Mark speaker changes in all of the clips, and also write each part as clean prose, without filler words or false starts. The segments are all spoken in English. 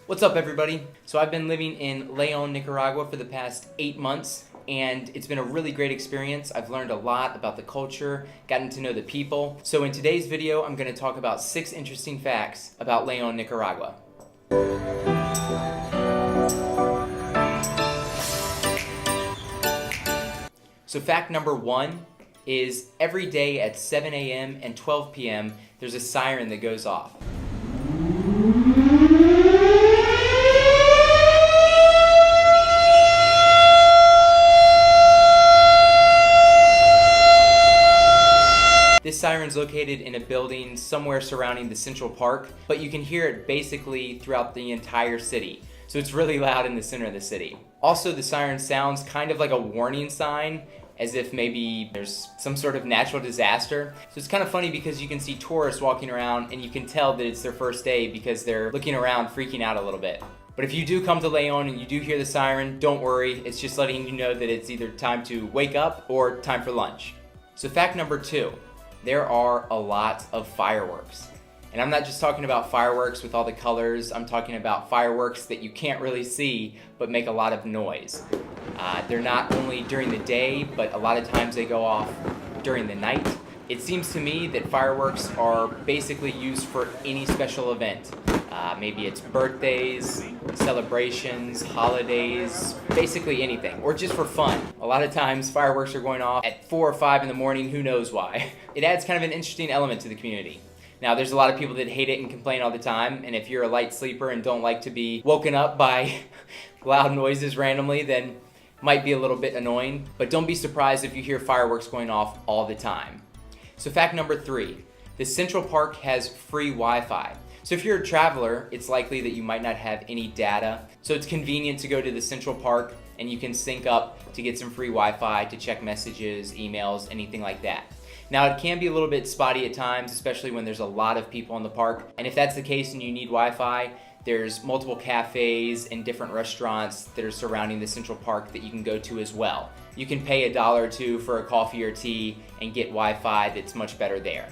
Speaker 1: What's up, everybody? So I've been living in Leon, Nicaragua for the past 8 months, and it's been a really great experience. I've learned a lot about the culture, gotten to know the people. So in today's video, I'm going to talk about 6 interesting facts about Leon, Nicaragua. So fact number 1 is every day at 7 a.m. and 12 p.m. there's a siren that goes off. This siren's located in a building somewhere surrounding the Central Park, but you can hear it basically throughout the entire city. So it's really loud in the center of the city. Also, the siren sounds kind of like a warning sign, as if maybe there's some sort of natural disaster. So it's kind of funny because you can see tourists walking around and you can tell that it's their first day because they're looking around freaking out a little bit. But if you do come to Leon and you do hear the siren, don't worry, it's just letting you know that it's either time to wake up or time for lunch. So fact number 2. There are a lot of fireworks. And I'm not just talking about fireworks with all the colors, I'm talking about fireworks that you can't really see but make a lot of noise. They're not only during the day, but a lot of times they go off during the night. It seems to me that fireworks are basically used for any special event. Maybe it's birthdays, celebrations, holidays, basically anything, or just for fun. A lot of times fireworks are going off at 4 or 5 in the morning, who knows why. It adds kind of an interesting element to the community. Now, there's a lot of people that hate it and complain all the time, and if you're a light sleeper and don't like to be woken up by loud noises randomly, then might be a little bit annoying, but don't be surprised if you hear fireworks going off all the time. So fact number 3, the Central Park has free Wi-Fi. So if you're a traveler, it's likely that you might not have any data. So it's convenient to go to the Central Park and you can sync up to get some free Wi-Fi to check messages, emails, anything like that. Now it can be a little bit spotty at times, especially when there's a lot of people in the park. And if that's the case and you need Wi-Fi, there's multiple cafes and different restaurants that are surrounding the Central Park that you can go to as well. You can pay $1 or $2 for a coffee or tea and get Wi-Fi that's much better there.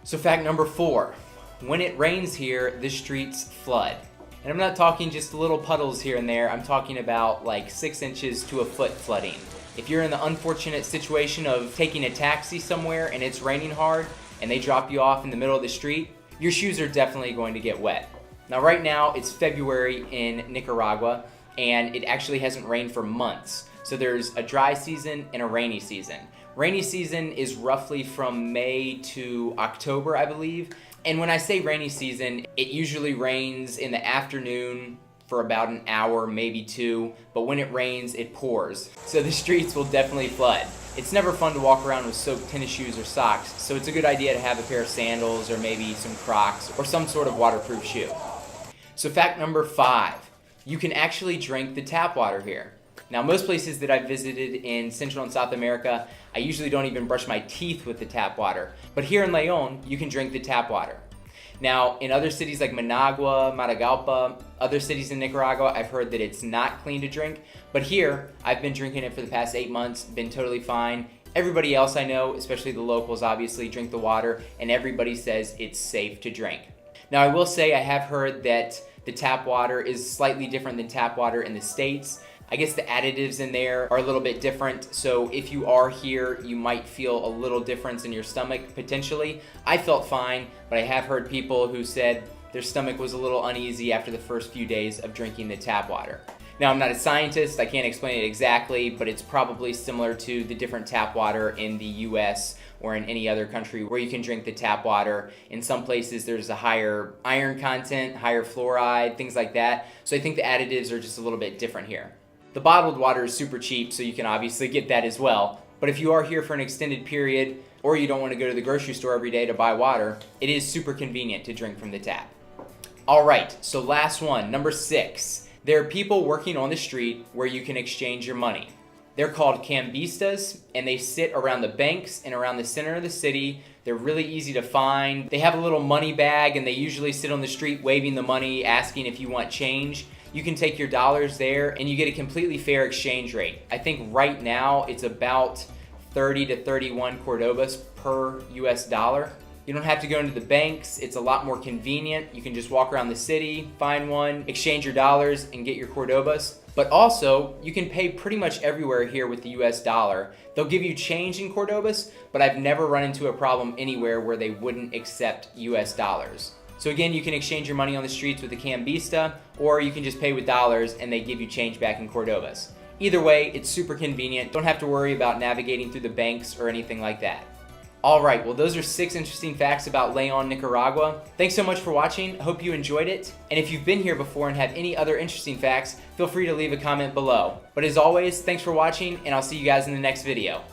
Speaker 1: So fact number 4. When it rains here, the streets flood. And I'm not talking just little puddles here and there, I'm talking about like 6 inches to a foot flooding. If you're in the unfortunate situation of taking a taxi somewhere and it's raining hard and they drop you off in the middle of the street, your shoes are definitely going to get wet. Now right now it's February in Nicaragua and it actually hasn't rained for months. So there's a dry season and a rainy season. Rainy season is roughly from May to October, I believe. And when I say rainy season, it usually rains in the afternoon for about an hour, maybe 2, but when it rains, it pours. So the streets will definitely flood. It's never fun to walk around with soaked tennis shoes or socks, so it's a good idea to have a pair of sandals or maybe some Crocs or some sort of waterproof shoe. So fact number 5, you can actually drink the tap water here. Now most places that I've visited in Central and South America, I usually don't even brush my teeth with the tap water. But here in Leon, you can drink the tap water. Now in other cities like Managua, Matagalpa, other cities in Nicaragua, I've heard that it's not clean to drink. But here, I've been drinking it for the past 8 months, been totally fine. Everybody else I know, especially the locals obviously, drink the water and everybody says it's safe to drink. Now I will say I have heard that the tap water is slightly different than tap water in the States. I guess the additives in there are a little bit different, so if you are here, you might feel a little difference in your stomach, potentially. I felt fine, but I have heard people who said their stomach was a little uneasy after the first few days of drinking the tap water. Now, I'm not a scientist, I can't explain it exactly, but it's probably similar to the different tap water in the US or in any other country where you can drink the tap water. In some places, there's a higher iron content, higher fluoride, things like that, so I think the additives are just a little bit different here. The bottled water is super cheap, so you can obviously get that as well. But if you are here for an extended period, or you don't want to go to the grocery store every day to buy water, it is super convenient to drink from the tap. Alright, so last one, number 6. There are people working on the street where you can exchange your money. They're called Cambistas, and they sit around the banks and around the center of the city. They're really easy to find. They have a little money bag, and they usually sit on the street waving the money, asking if you want change. You can take your dollars there and you get a completely fair exchange rate. I think right now it's about 30 to 31 Cordobas per US dollar. You don't have to go into the banks. It's a lot more convenient. You can just walk around the city, find one, exchange your dollars, and get your Cordobas. But also, you can pay pretty much everywhere here with the US dollar. They'll give you change in Cordobas, but I've never run into a problem anywhere where they wouldn't accept US dollars. So again, you can exchange your money on the streets with a Cambista, or you can just pay with dollars and they give you change back in Cordobas. Either way, it's super convenient. Don't have to worry about navigating through the banks or anything like that. Alright, well those are 6 interesting facts about Leon, Nicaragua. Thanks so much for watching, hope you enjoyed it. And if you've been here before and have any other interesting facts, feel free to leave a comment below. But as always, thanks for watching, and I'll see you guys in the next video.